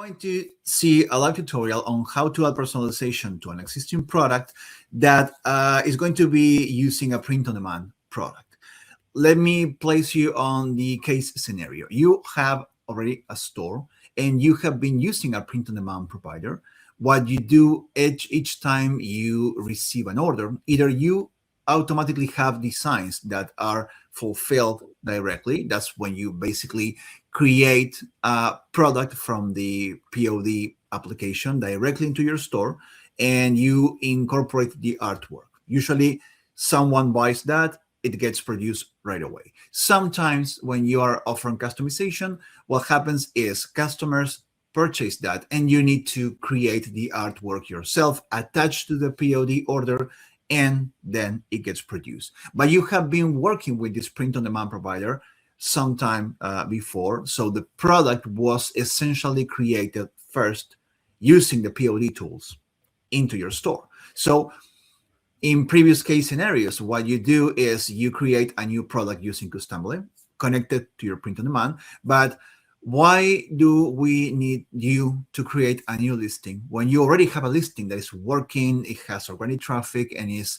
Going to see a live tutorial on how to add personalization to an existing product that is going to be using a print-on-demand product. Let me place you on the case scenario. You have already a store and you have been using a print-on-demand provider. What you do each time you receive an order, either you automatically have designs that are fulfilled directly. That's when you basically create a product from the POD application directly into your store and you incorporate the artwork. Usually someone buys that, it gets produced right away. Sometimes when you are offering customization, what happens is customers purchase that and you need to create the artwork yourself, attached to the POD order, and then it gets produced. But you have been working with this print-on-demand provider sometime before, so the product was essentially created first using the POD tools into your store. So in previous case scenarios, what you do is you create a new product using Customily connected to your print-on-demand. But why do we need you to create a new listing when you already have a listing that is working, it has organic traffic, and is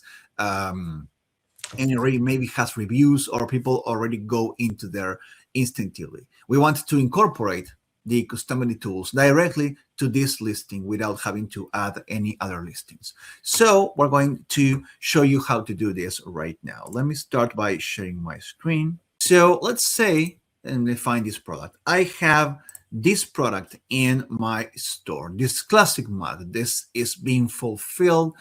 and it already maybe has reviews, or people already go into there instinctively? We want to incorporate the Customily tools directly to this listing without having to add any other listings. So we're going to show you how to do this right now. Let me start by sharing my screen. So let's say, and define this product. I have this product in my store, this classic mug. This is being fulfilled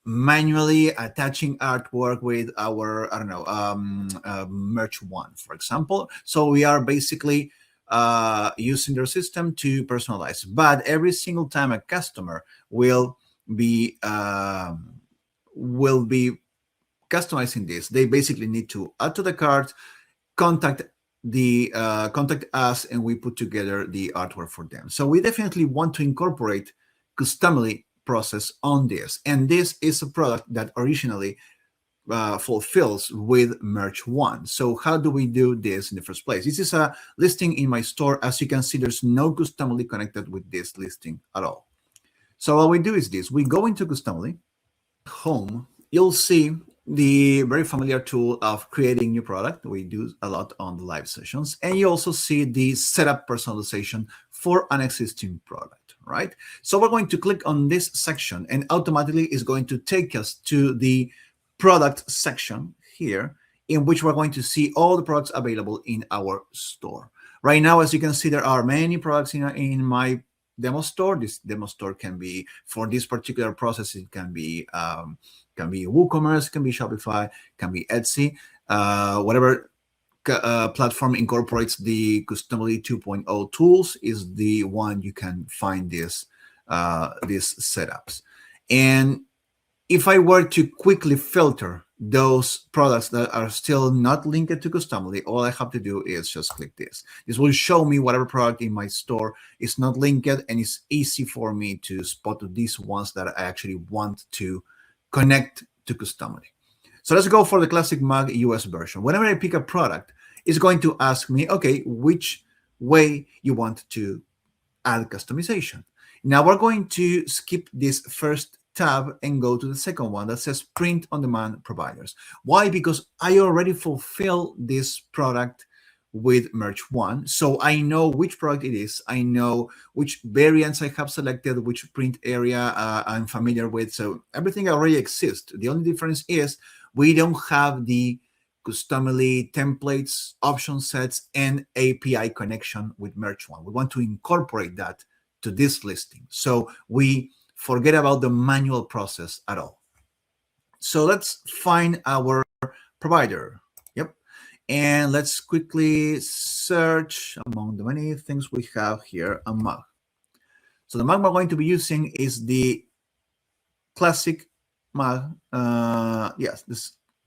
manually, attaching artwork with our, merch one, for example. So we are basically using their system to personalize. But every single time a customer will be customizing this, they basically need to add to the cart, contact us, and we put together the artwork for them. So we definitely want to incorporate Customily process on this, and this is a product that originally fulfills with merch one. So how do we do this in the first place? This is a listing in my store. As you can see, there's no Customily connected with this listing at all. So what we do is this: we go into Customily home. You'll see the very familiar tool of creating new product. We do a lot on the live sessions. And you also see the setup personalization for an existing product, right? So we're going to click on this section and automatically is going to take us to the product section here, in which we're going to see all the products available in our store. Right now, as you can see, there are many products in my demo store. This demo store can be, for this particular process, it can be WooCommerce, can be Shopify, can be Etsy, whatever platform incorporates the Customily 2.0 tools is the one you can find these setups. And if I were to quickly filter those products that are still not linked to Customily, all I have to do is just click this. This will show me whatever product in my store is not linked, and it's easy for me to spot these ones that I actually want to connect to Customily. So let's go for the classic mug US version. Whenever I pick a product, it's going to ask me, okay, which way you want to add customization. Now we're going to skip this first tab and go to the second one that says print on demand providers. Why? Because I already fulfill this product with merch one, so I know which product it is. I know which variants I have selected, which print area I'm familiar with. So everything already exists. The only difference is we don't have the Customily templates, option sets, and API connection with merch one. We want to incorporate that to this listing, so we forget about the manual process at all. So let's find our provider. Yep. And let's quickly search among the many things we have here, a mug. So the mug we're going to be using is the classic mug. Yes,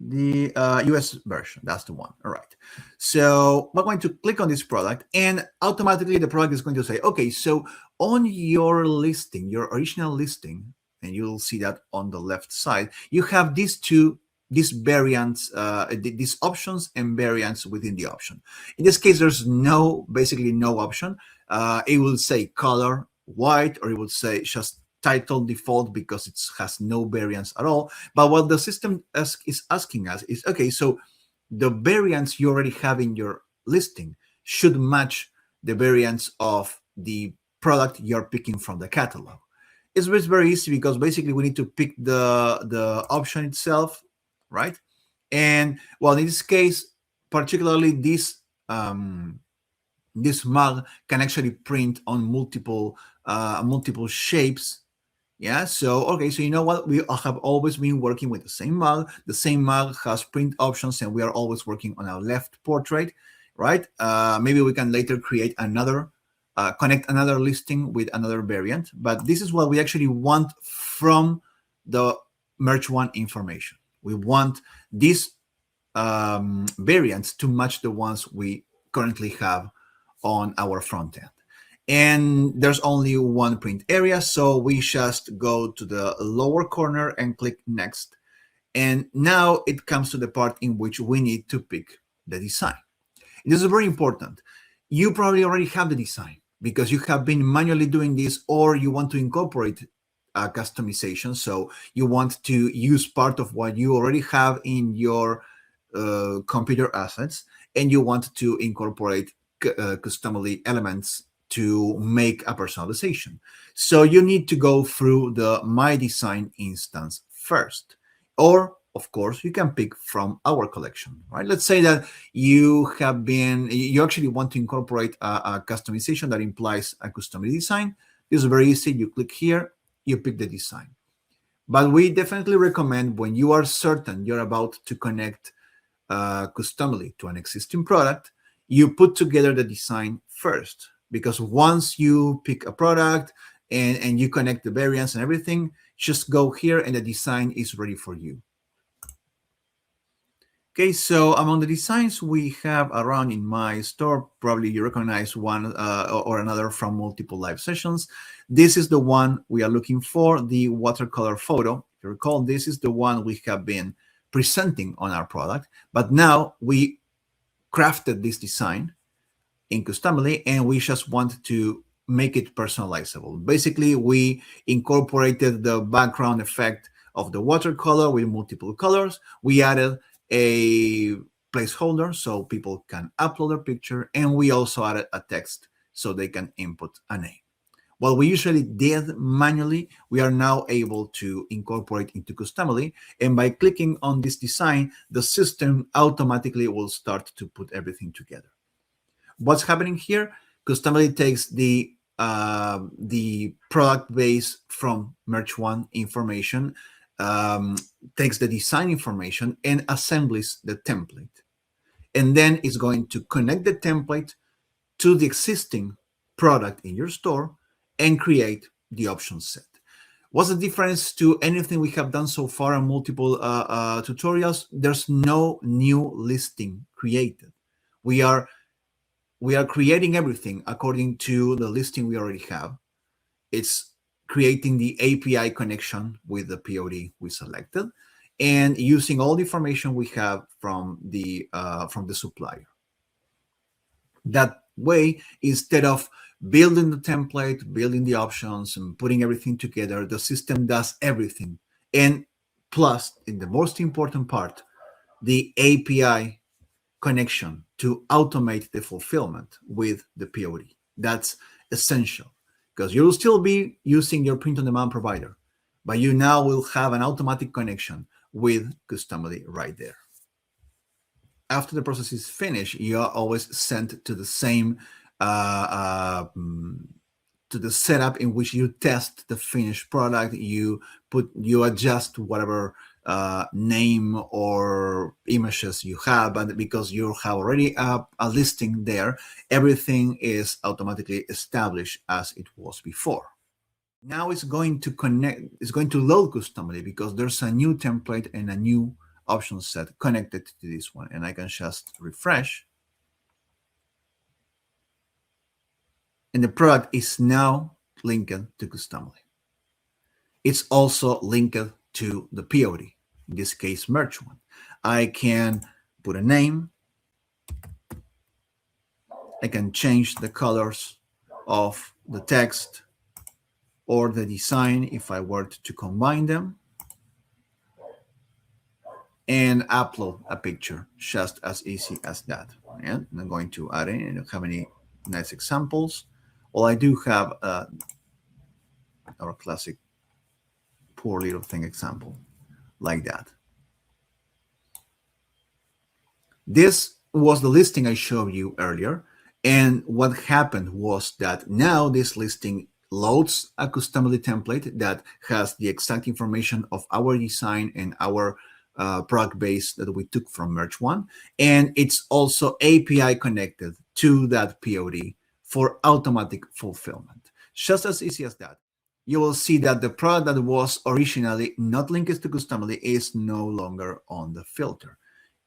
the US version. That's the one. All right. So we're going to click on this product, and automatically the product is going to say, okay, so on your listing, your original listing, and you'll see that on the left side, you have these variants, these options and variants within the option. In this case, there's basically no option. It will say color white, or it will say just title default because it has no variance at all. But what the system is asking us is, okay, so the variants you already have in your listing should match the variants of the product you're picking from the catalog. It's very easy because basically we need to pick the option itself, right? And well, in this case, particularly this mug can actually print on multiple shapes. Yeah, so okay, so you know what, we have always been working with the same mug. The same mug has print options, and we are always working on our left portrait, right? Maybe we can later create another connect another listing with another variant, but this is what we actually want from the merge one information. We want these variants to match the ones we currently have on our front end. And there's only one print area, so we just go to the lower corner and click next. And now it comes to the part in which we need to pick the design. This is very important. You probably already have the design because you have been manually doing this, or you want to incorporate customization. So you want to use part of what you already have in your computer assets, and you want to incorporate Customily elements to make a personalization. So you need to go through the My Design instance first. Or, of course, you can pick from our collection, right? Let's say that you actually want to incorporate a customization that implies a custom design. This is very easy. You click here, you pick the design. But we definitely recommend, when you are certain you're about to connect Customily to an existing product, you put together the design first. Because once you pick a product and you connect the variants and everything, just go here and the design is ready for you. Okay, so among the designs we have around in my store, probably you recognize one or another from multiple live sessions. This is the one we are looking for, the watercolor photo. If you recall, this is the one we have been presenting on our product, but now we crafted this design in Customily, and we just want to make it personalizable. Basically, we incorporated the background effect of the watercolor with multiple colors. We added a placeholder so people can upload a picture, and we also added a text so they can input a name. What we usually did manually, we are now able to incorporate into Customily, and by clicking on this design, the system automatically will start to put everything together. What's happening here? Customily takes the product base from Merge One information, takes the design information, and assembles the template. And then it's going to connect the template to the existing product in your store and create the option set. What's the difference to anything we have done so far in multiple tutorials? There's no new listing created. We are creating everything according to the listing we already have. It's creating the API connection with the POD we selected, and using all the information we have from the supplier. That way, instead of building the template, building the options, and putting everything together, the system does everything. And plus, in the most important part, the API connection to automate the fulfillment with the POD. That's essential, because you'll still be using your print-on-demand provider, but you now will have an automatic connection with Customily right there. After the process is finished, you are always sent to the same to the setup in which you test the finished product. You adjust whatever name or images you have, and because you have already a listing there, everything is automatically established as it was before. Now it's going to load Customily because there's a new template and a new option set connected to this one, and I can just refresh, and the product is now linked to Customily. It's also linked to the POD, in this case Merge One. I can put a name, I can change the colors of the text or the design if I were to combine them, and upload a picture, just as easy as that. And I'm going to add in, I don't have any nice examples. Well, I do have our classic poor little thing example like that. This was the listing I showed you earlier. And what happened was that now this listing loads a Customily template that has the exact information of our design and our product base that we took from Merge One. And it's also API connected to that POD for automatic fulfillment. Just as easy as that. You will see that the product that was originally not linked to Customily is no longer on the filter.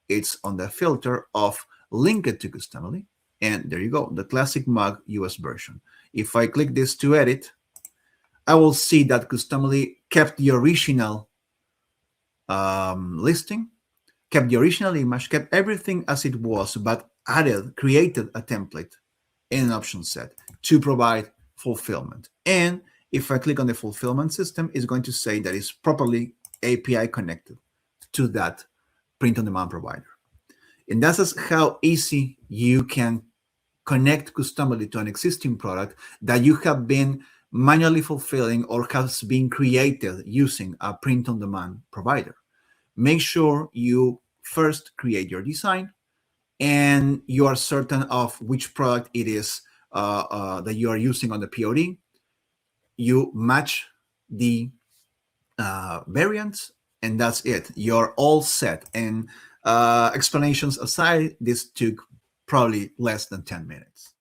It's on the filter of linked to Customily. And there you go, the classic mug US version. If I click this to edit, I will see that Customily kept the original listing, kept the original image, kept everything as it was, but created a template in an option set to provide fulfillment. And if I click on the fulfillment system, it's going to say that it's properly API connected to that print-on-demand provider. And that's how easy you can connect Customily to an existing product that you have been manually fulfilling or has been created using a print-on-demand provider. Make sure you first create your design and you are certain of which product it is that you are using on the POD. You match the variants, and that's it. You're all set. And explanations aside, this took probably less than 10 minutes.